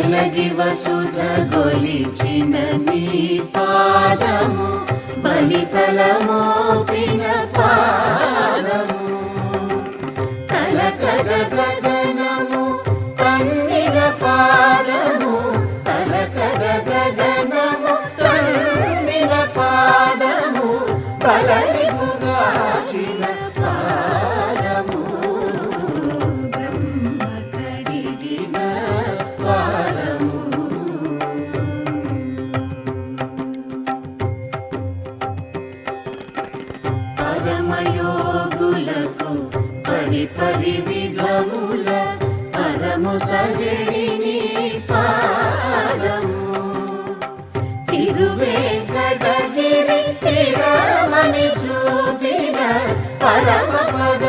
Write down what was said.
వెలగి వసుధ గొలిచిన నీ పాదము బలితల మోపిన పాదము కలకద గగనము కన్నిన పాదము కలకద గగనము కన్నిన పాదము బలరిపుగాచిన పాదము బ్రహ్మ కడిగిన పాదము పరమయోగులకు పరి విధముల పరము సగడిని పాదము తిరువేంకటగిరి తిరమని చూపిన పరమ పద